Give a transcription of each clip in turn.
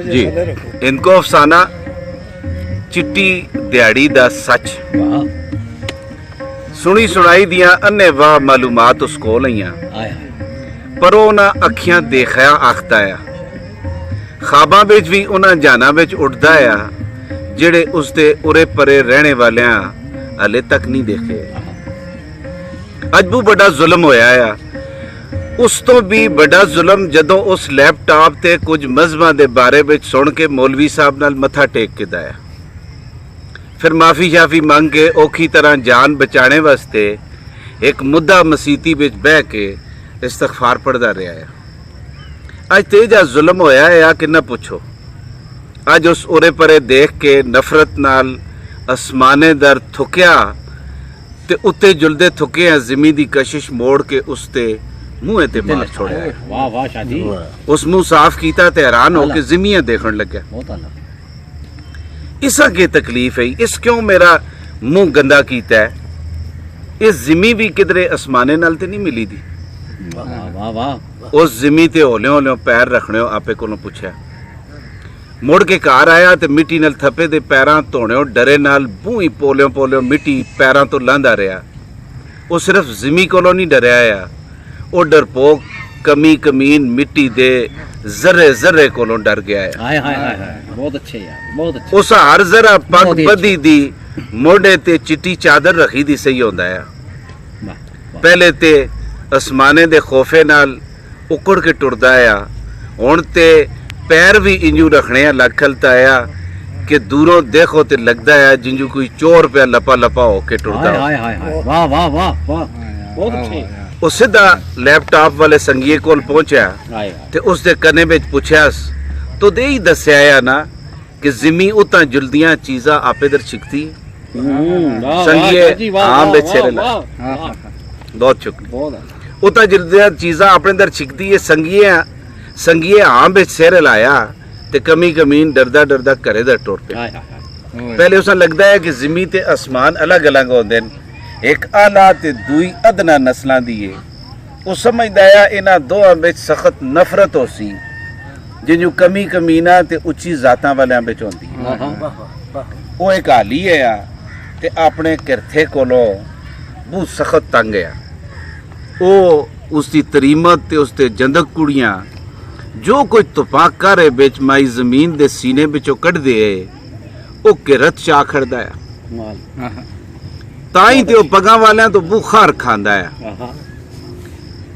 जी इनको अफसाना चिट्टी दिहाड़ी दा सच सुनी सुनाई दियां अन्ने वाह मालूमात उस कोल आईयां पर वो ना अखियां देखया आखदा आ ख्वाबां विच भी उन्हां जाना विच उड़दा आ जेड़े उसदे उरे परे रहने वालियां हले तक नहीं देखे। अज बहुत बड़ा जुल्म होया आ उस तो भी बड़ा जुल्म जदों उस लैपटॉप ते कुछ मजहबां दे बारे विच सुन के मौलवी साहब नाल मत्था टेक के दाया फिर माफ़ी शाफी मंग के औखी तरह जान बचाने वास्ते एक मुद्दा मसीती विच बह के इस्तगफार पढ़दा रहा है। अज तेजा जुल्म होया है कि न पुछो। अज उस उरे परे देख के नफरत नाल आसमाने दर थुकिया ते उत्ते जुलदे थुके जिमी दी कशिश मोड़ के उसते मुँह ते मार छोड़ा। वाह वाह शादी उस मुंह साफ कीता ते हैरान हो के जिमियां देखण लग्या। इसा के तकलीफ है इस क्यों मेरा मुंह गंदा कीता है। इस जिमी भी किधरे आसमाने नाल ते नहीं मिली दी। वाह वाह उस जिमी ते होलियों होलियों पैर रखने आपे कोलों पुछया मुड़ के घर आया ते मिट्टी नाल थप्पे दे पैरां धोने डरे नाल बूही पोलियों पोलियों मिट्टी पैरां तो लांदा रहा। वो सिर्फ जिमी कोलों नहीं डरिया आ वो डरपोक कमी कमीन मिट्टी दे जर्रे जर्रे कोलों डर गया है। हाय हाय हाय बहुत अच्छे यार बहुत अच्छे। उस हर जरा पग बधी दी मोढ़े ते चिट्टी चादर रखी दी सही होंदा है। पहले ते आसमाने दे खौफे नाल उकड़ के टुरदा आ हुण ते पैर भी इंजू रखने लग खलता आ कि दूरों देखो ते लगदा है जिंजू कोई चोर पे लपा लपा होके टुरदा। हाय हाय हाय वाह वाह वाह वाह बहुत अच्छे। वो सीधा लैपटॉप वाले संगीए कोल पहुंचा ते उसदे कन्ने विच पुछया तो दे ही दस्या ना कि जिमी उतां जुलदियां चीज़ां आपे दर छिकती संगीए आम विच सिर ला बहुत शुक्रिया उतां जुलदियां चीज़ां अपने दर छिकती है संगीए आम विच सिर लाया ते कमी कमीन डरदा डरदा घरे दा टुर पिया। पहले उस लगदा है कि जिमी ते आसमान अलग अलग होंदे न एक आला ते दुई अदना नस्लां दी है। वो समझदा है इन्हां दोहां विच सख्त नफरत हो सी जिन्जू कमी कमीना ते उच्ची जातां वालियां विच होंदी। वो एक हाली है ते अपने किरथे कोलों बहुत सख्त तंग है। वो उसकी तरीमत ते उसते जंदक कुड़ियां जो कोई तुपाक घरे विच माई जमीन दे सीने विचों कढदे वो किरत चा खड़दा है ताई ते पगां वालियां तो बुखार खांदा है।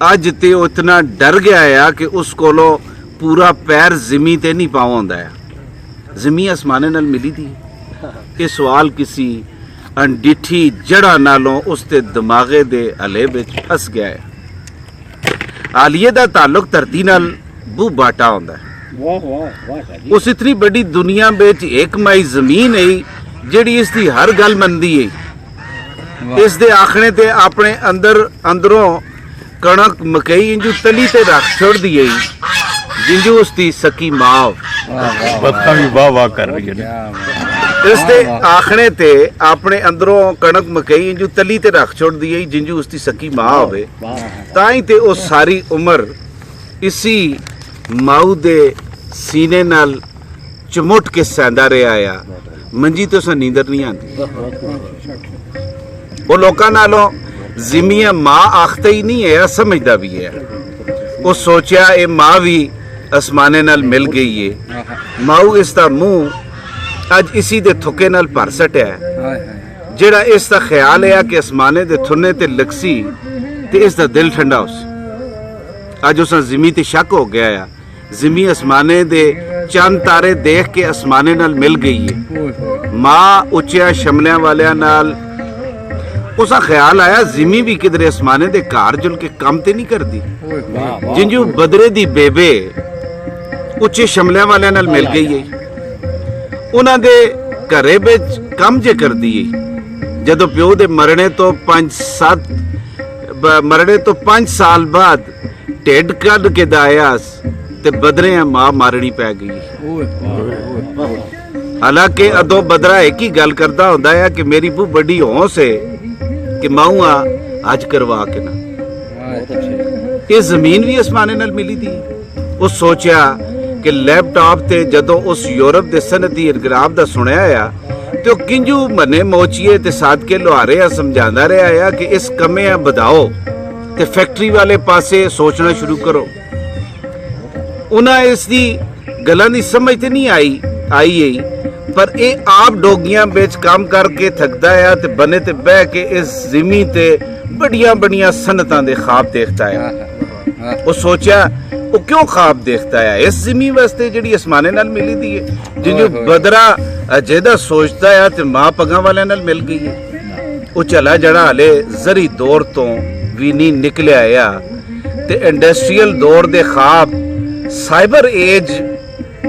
अज ते इतना डर गया है कि उस कोलों पूरा पैर जिमी ते नहीं पावा होंदा है। जिमी आसमाने नाल मिली थी ये सवाल किसी अनडिठी जड़ा नालों उसते दिमागे दे हले विच फस गया है। आलिए दा ताल्लुक धरती नाल बू बाटा होंदा है। उस इतनी बड़ी दुनिया विच एक माई जमीन है जिहड़ी इसदी हर गल मनदी है। इस दे आखने ते अपने अंदर अंदरों कणक मकई इंजू तली ते रख छोड़ दी है जिंजू उसकी सकी माव भी वाह वाह कर रही है। इस दे आखने ते अपने अंदरों कणक मकई इंजू तली ते रख छोड़ दी है जिंजू उसकी सकी मां होवे ताई ते ओ सारी उम्र इसी माऊ दे सीने नाल चमुट के सैंदा रहा आ मंजी तो उसे नींदर नहीं आती। वो लोकां नालों जिमिया मां आखते ही नहीं है समझदा भी है। वो सोचा ये मां भी आसमाने नाल मिल गई है माऊ इसका मुंह अज इसी दे थुके नाल भर सटिया जेड़ा इसका ख्याल है कि आसमाने दे थुने ते लकसी ते इसका दिल ठंडा उस अज उस जिमी ते शक हो गया है। जिमी आसमाने दे चंद तारे देख के आसमाने नाल मिल गई है। मां उच्चिया शमलियां वालियां नाल उसका ख्याल आया जिमी भी किधरे आसमाने दे घर जुल के काम ते नहीं करती जिंजू बदरे दी बेबे उच्चे शमलियां वालियां नाल मिल गई है। उन्हां दे घरे विच काम जे करदी है। जदों प्यो दे मरने तो 5 साल बाद ढिड कढ के दायास ते बदरे मां मारनी पै गई। हालांकि अदो बदरा एक ही गल करता होंदा है कि मेरी बू बड़ी होश है कि माऊआ आज करवा के ना ये जमीन भी आसमाने नाल मिली थी। वो सोचा ਕਿ ਲੈਪਟਾਪ ਤੇ ਜਦੋਂ ਉਸ ਯੂਰਪ ਦੇ ਸਨਅਤੀ ਇਨਕਲਾਬ ਦਾ ਸੁਣਿਆ ਆ ਤੇ ਉਹ ਕਿੰਜੂ ਮਨੇ ਮੋਚੀਏ ਤੇ ਸਾਦਕੇ ਲੁਹਾਰੇ ਆ ਸਮਝਾਉਂਦਾ ਰਿਹਾ ਆ ਕਿ ਇਸ ਕੰਮੇ ਆ ਵਧਾਓ ਤੇ ਫੈਕਟਰੀ ਵਾਲੇ ਪਾਸੇ ਸੋਚਣਾ ਸ਼ੁਰੂ ਕਰੋ। ਉਹਨਾਂ ਇਸ ਦੀ ਗੱਲਾਂ ਦੀ ਸਮਝ ਤੇ ਨਹੀਂ ਆਈ ਪਰ ਇਹ ਆਪ ਡੋਗੀਆਂ ਵਿੱਚ ਕੰਮ ਕਰਕੇ ਥੱਕਦਾ ਆ ਤੇ ਬਨੇ ਤੇ ਬਹਿ ਕੇ ਇਸ ਜ਼ਿਮੀ ਤੇ ਬੜੀਆਂ ਸਨਤਾਂ ਦੇ ਖਾਬ ਦੇਖਦਾ ਆ। ਉਹ ਸੋਚਿਆ ਉਹ ਕਿਉਂ ਖਾਬ ਦੇਖਦਾ ਆ ਇਸ ਜ਼ਿਮੀ ਵਾਸਤੇ ਜਿਹੜੀ ਅਸਮਾਨੇ ਨਾਲ ਮਿਲੀ ਦੀ ਹੈ, ਜਿਹਨੂੰ ਬਦਰਾ ਜਿਹਦਾ ਸੋਚਦਾ ਆ ਤੇ ਮਾਂ ਪੱਗਾਂ ਵਾਲਿਆਂ ਨਾਲ ਮਿਲ ਗਈ ਹੈ। ਉਹ ਚਲਾ ਜੜਾ ਹਲੇ ਜ਼ਰੀ ਦੌਰ ਤੋਂ ਵੀ ਨਹੀਂ ਨਿਕਲਿਆ ਆ ਤੇ ਇੰਡਸਟਰੀਅਲ ਦੌਰ ਦੇ ਖਾਬ ਸਾਈਬਰ ਏਜ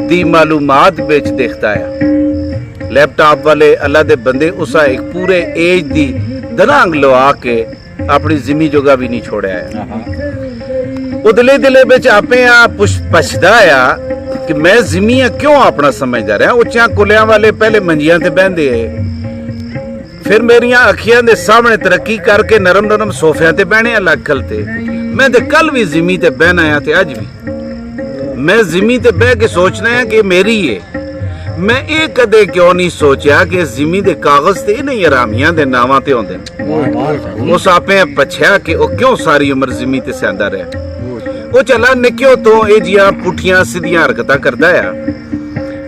ਦੀ ਮਾਲੂਮਾਤ ਵਿੱਚ ਦੇਖਦਾ ਆ। ਲੈਪਟਾਪ ਵਾਲੇ ਅੱਲਾ ਦੇ ਬੰਦੇ ਉਸਾ ਇੱਕ ਪੂਰੇ ਏਜ ਦੀ ਦਨਾਂਗ ਲਵਾ ਕੇ ਆਪਣੀ ਜ਼ਿਮੀ ਜੋਗਾ ਵੀ ਨਹੀਂ ਛੋੜਿਆ ਆ। ਉਦਲੇ ਦਿਲੇ ਵਿੱਚ ਆਪੇ ਆ ਪੁੱਛਦਾ ਆ ਕਿ ਮੈਂ ਜ਼ਿਮੀਆਂ ਕਿਉਂ ਆਪਣਾ ਸਮਝਦਾ ਰਿਹਾ। ਉੱਚਿਆਂ ਕੁਲਿਆਂ ਵਾਲੇ ਪਹਿਲੇ ਮੰਜੀਆਂ ਤੇ ਬਹਿੰਦੇ ਫਿਰ ਮੇਰੀਆਂ ਅੱਖੀਆਂ ਦੇ ਸਾਹਮਣੇ ਤਰੱਕੀ ਕਰਕੇ ਨਰਮ ਸੋਫਿਆਂ ਤੇ ਬਹਿਣੇ ਅਲੱਗ ਖਲ ਤੇ ਮੈਂ ਤੇ ਕੱਲ ਵੀ ਜ਼ਿਮੀ ਤੇ ਬਹਿਣਾ ਆ ਤੇ ਅੱਜ ਵੀ ਮੈਂ ਜ਼ਿਮੀ ਤੇ ਬਹਿ ਕੇ ਸੋਚਣਾ ਹੈ ਕਿ ਮੇਰੀ ਏ। ਮੈਂ ਇਹ ਕਦੇ ਕਿਉਂ ਨਹੀਂ ਸੋਚਿਆ ਕਿ ਜ਼ਿਮੀ ਦੇ ਕਾਗਜ਼ ਤੇ ਨਹੀਂ ਆਰਾਮੀਆਂ ਦੇ ਨਾਵਾਂ ਤੇ ਹੁੰਦੇ ਨੇ। ਉਸ ਆਪੇ ਪੁੱਛਿਆ ਕਿ ਉਹ ਕਿਉਂ ਸਾਰੀ ਉਮਰ ਜ਼ਿਮੀ ਤੇ ਸਹਿੰਦਾ ਰਿਹਾ। ਉਹ ਚੱਲਾ ਨਿੱਕਿਓ ਤੋਂ ਇਹ ਜੀਆਂ ਪੁੱਠੀਆਂ ਸਿੱਧੀਆਂ ਹਰਕਤਾਂ ਕਰਦਾ ਆ।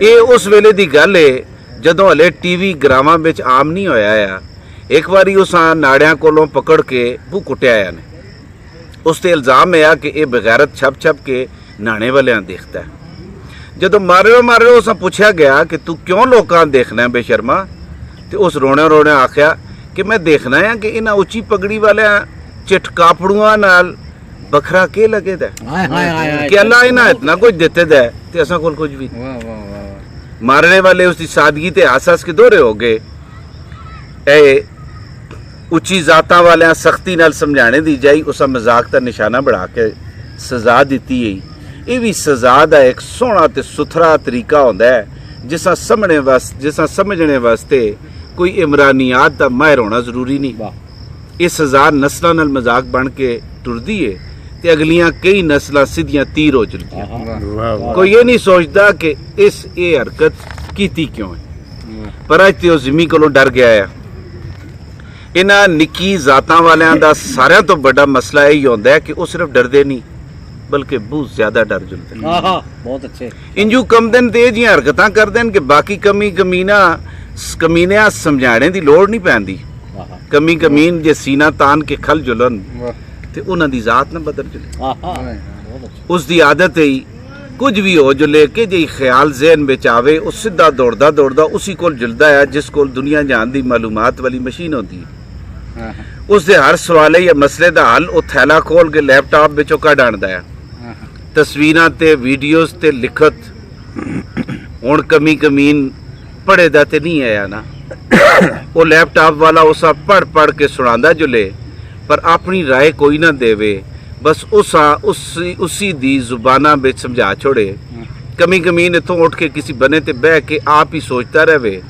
ਇਹ ਉਸ ਵੇਲੇ ਦੀ ਗੱਲ ਏ ਜਦੋਂ ਹਲੇ ਟੀਵੀ ਗਰਾਵਾਂ ਵਿੱਚ ਆਮ ਨਹੀਂ ਹੋਇਆ ਆ। ਇੱਕ ਵਾਰੀ ਉਸ ਨਾੜਿਆਂ ਕੋਲੋਂ ਪਕੜ ਕੇ ਬੂ ਕੁੱਟਿਆ ਆ ਨੇ। ਉਸ ਤੇ ਇਲਜ਼ਾਮ ਆ ਕਿ ਇਹ ਬਗੈਰਤ ਛਪ ਕੇ ਨਾਣੇ ਵਾਲਿਆਂ ਦੇਖਦਾ। ਜਦੋਂ ਮਾਰਿਓ ਉਸਾਂ ਪੁੱਛਿਆ ਗਿਆ ਕਿ ਤੂੰ ਕਿਉਂ ਲੋਕਾਂ ਦੇਖਣਾ ਬੇਸ਼ਰਮਾ ਤੇ ਉਸ ਰੋਣਾ ਆਖਿਆ ਕਿ ਮੈਂ ਦੇਖਣਾ ਆ ਕਿ ਇਹਨਾਂ ਉੱਚੀ ਪਗੜੀ ਵਾਲਿਆਂ ਚਿਟਕਾਪੜੂਆਂ ਨਾਲ ਵੱਖਰਾ ਕੇ ਲੱਗੇਦਾ ਕਿ ਅੱਲਾ ਇਹਨਾਂ ਇਤਨਾ ਕੁਝ ਦਿੱਤੇ ਦਾ ਤੇ ਅਸਾਂ ਕੋਲ ਕੁਝ ਵੀ। ਮਾਰਨੇ ਵਾਲੇ ਉਸ ਦੀ ਸਾਦਗੀ ਤੇ ਹੱਸ ਕੇ ਦੋਹਰੇ ਹੋ ਗਏ। ਇਹ ਉੱਚੀ ਜ਼ਾਤਾਂ ਵਾਲਿਆਂ ਸਖਤੀ ਨਾਲ ਸਮਝਾਣੇ ਦੀ ਜਾਈ ਉਸਾ ਮਜ਼ਾਕ ਦਾ ਨਿਸ਼ਾਨਾ ਬਣਾ ਕੇ ਸਜ਼ਾ ਦਿੱਤੀ ਹੈ। ਇਹ ਵੀ ਸਜ਼ਾ ਦਾ ਇੱਕ ਸੋਹਣਾ ਤੇ ਸੁਥਰਾ ਤਰੀਕਾ ਹੁੰਦਾ ਹੈ ਜਿਸਾ ਸਮਝਣੇ ਵਾਸਤੇ ਕੋਈ ਇਮਰਾਨੀਆਤ ਦਾ ਮਾਹਿਰ ਹੋਣਾ ਜ਼ਰੂਰੀ ਨਹੀਂ। ਇਹ ਸਜ਼ਾ ਨਸਲਾਂ ਨਾਲ ਮਜ਼ਾਕ ਬਣ ਕੇ ਟੁਰਦੀ ਏ ਤੇ ਅਗਲੀਆਂ ਕਈ ਨਸਲਾਂ ਸਿੱਧੀਆਂ ਤੀਰ ਹੋ ਚੁੱਕੀਆਂ। ਕੋਈ ਇਹ ਨਹੀਂ ਸੋਚਦਾ ਕਿ ਇਹ ਹਰਕਤ ਕੀਤੀ ਕਿਉਂ ਹੈ। ਪਰ ਅੱਜ ਤੇ ਉਹ ਜ਼ਿਮੀ ਕੋਲੋਂ ਡਰ ਗਿਆ ਆ। ਇਹਨਾਂ ਨਿੱਕੀ ਜ਼ਾਤਾਂ ਵਾਲਿਆਂ ਦਾ ਸਾਰਿਆਂ ਤੋਂ ਵੱਡਾ ਮਸਲਾ ਇਹ ਹੁੰਦਾ ਹੈ ਕਿ ਉਹ ਸਿਰਫ ਡਰਦੇ ਨਹੀਂ ਬਲਕਿ ਬਹੁਤ ਜ਼ਿਆਦਾ ਡਰ ਜੁਲਦੇ ਨੇ। ਬਹੁਤ ਅੱਛੇ ਇੰਜੂ ਕਮਦਨ ਤੇ ਜੀਆਂ ਹਰਕਤਾਂ ਕਰਦੇ ਨੇ ਕਿ ਬਾਕੀ ਕਮੀਨਿਆਂ ਸਮਝਾਣੇ ਦੀ ਲੋੜ ਨਹੀਂ ਪੈਂਦੀ। ਕਮੀਨ ਜੇ ਸੀਨਾ ਤਾਨ ਕੇ ਖਲ ਜੁਲਨ ਤੇ ਉਹਨਾਂ ਦੀ ਜ਼ਾਤ ਨਾ ਬਦਲ ਜੁਲੇ। ਉਸ ਦੀ ਆਦਤ ਹੈ ਕੁਝ ਵੀ ਹੋ ਜੁਲੇ ਕਿ ਜੇ ਖਿਆਲ ਜ਼ਿਹਨ ਵਿੱਚ ਆਵੇ ਉਹ ਸਿੱਧਾ ਦੌੜਦਾ ਉਸੇ ਕੋਲ ਜੁਲਦਾ ਹੈ ਜਿਸ ਕੋਲ ਦੁਨੀਆ ਜਾਣ ਦੀ ਮਾਲੂਮਾਤ ਵਾਲੀ ਮਸ਼ੀਨ ਹੁੰਦੀ ਹੈ। ਉਸ ਦੇ ਹਰ ਸਵਾਲੇ ਜਾਂ ਮਸਲੇ ਦਾ ਹੱਲ ਉਹ ਥੈਲਾ ਖੋਲ ਕੇ ਲੈਪਟਾਪ ਵਿੱਚੋਂ ਕੱਢ ਆਣਦਾ ਹੈ। ਤਸਵੀਰਾਂ ਤੇ ਵੀਡੀਓਜ਼ ਤੇ ਲਿਖਤ ਹੁਣ ਕਮੀਨ ਪੜੇ ਦਾ ਤੇ ਨਹੀਂ ਆਇਆ ਨਾ। ਉਹ ਲੈਪਟਾਪ ਵਾਲਾ ਉਸਾ ਪੜ ਕੇ ਸੁਣਾਉਂਦਾ ਜੁਲੇ ਪਰ ਆਪਣੀ ਰਾਏ ਕੋਈ ਨਾ ਦੇਵੇ। ਬਸ ਉਸੀ ਦੀ ਜ਼ੁਬਾਨਾਂ ਵਿੱਚ ਸਮਝਾ ਛੋੜੇ। ਕਮੀਨ ਇੱਥੋਂ ਉੱਠ ਕੇ ਕਿਸੇ ਬਨੇ ਤੇ ਬਹਿ ਕੇ ਆਪ ਹੀ ਸੋਚਦਾ ਰਹੇ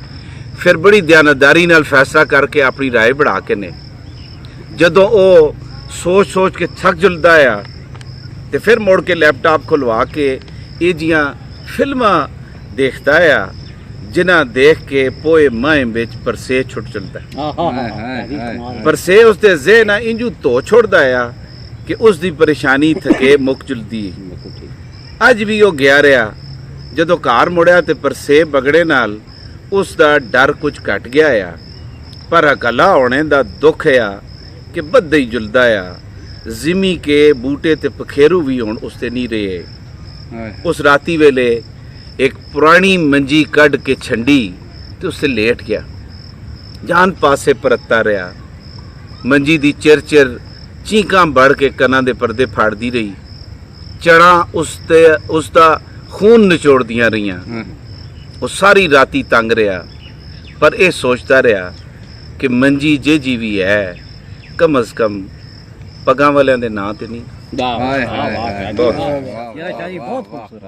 ਫਿਰ ਬੜੀ ਦਿਆਨਤਦਾਰੀ ਨਾਲ ਫੈਸਲਾ ਕਰਕੇ ਆਪਣੀ ਰਾਏ ਬਣਾ ਕੇ ਨੇ। ਜਦੋਂ ਉਹ ਸੋਚ ਕੇ ਥੱਕ ਜੁਲਦਾ ਆ ਤੇ ਫਿਰ ਮੁੜ ਕੇ ਲੈਪਟਾਪ ਖੁਲਵਾ ਕੇ ਇਹ ਜੀਆਂ ਫਿਲਮਾਂ ਦੇਖਦਾ ਆ ਜਿਨ੍ਹਾਂ ਦੇਖ ਕੇ ਪੋਏ ਮਾਂ ਵਿੱਚ ਪਰਸੇ ਛੁੱਟ ਚੁਲਦਾ। ਪਰਸੇ ਉਸ ਦੇ ਜ਼ਿਹਨ ਇੰਜੂ ਧੋ ਛੋੜਦਾ ਆ ਕਿ ਉਸ ਦੀ ਪਰੇਸ਼ਾਨੀ ਥਕੇ ਮੁੱਕ ਜੁਲਦੀ। ਅੱਜ ਵੀ ਉਹ ਗਿਆ ਰਿਹਾ। ਜਦੋਂ ਘਰ ਮੁੜਿਆ ਤੇ ਪਰਸੇ ਬਗੜੇ ਨਾਲ ਉਸ ਦਾ ਡਰ ਕੁਝ ਘਟ ਗਿਆ ਆ ਪਰ ਅਕਲਾ ਹੋਣੇ ਦਾ ਦੁੱਖ ਆ ਕਿ ਬੱਦਾ ਹੀ ਜੁਲਦਾ ਆ। ਜ਼ਿਮੀ ਕੇ ਬੂਟੇ ਤੇ ਪਖੇਰੂ ਵੀ ਹੁਣ ਉਸ ਤੇ ਨਹੀਂ ਰਹੇ। ਉਸ ਰਾਤੀ ਵੇਲੇ ਇੱਕ ਪੁਰਾਣੀ ਮੰਜੀ ਕੱਢ ਕੇ ਛੰਡੀ ਤੇ ਉਸ ਤੇ ਲੇਟ ਗਿਆ। ਜਾਨ ਪਾਸੇ ਪਰਤਦਾ ਰਿਹਾ। ਮੰਜੀ ਦੀ ਚਿਰ ਚੀਕਾਂ ਵੜ ਕੇ ਕੰਨਾਂ ਦੇ ਪਰਦੇ ਫਾੜਦੀ ਰਹੀ। ਚੜਾਂ ਉਸ ਦਾ ਖੂਨ ਨਿਚੋੜਦੀਆਂ ਰਹੀਆਂ। ਉਹ ਸਾਰੀ ਰਾਤੀ ਤੰਗ ਰਿਹਾ ਪਰ ਇਹ ਸੋਚਦਾ ਰਿਹਾ ਕਿ ਮੰਜੀ ਜੇ ਜੀਵੀ ਹੈ ਕਮ ਅਜ਼ ਕਮ ਪੱਗਾਂ ਵਾਲਿਆਂ ਦੇ ਨਾਂ ਤੇ ਨਹੀਂ। ਵਾਹ ਵਾਹ ਵਾਹ ਬਹੁਤ ਖੂਬਸੂਰਤ।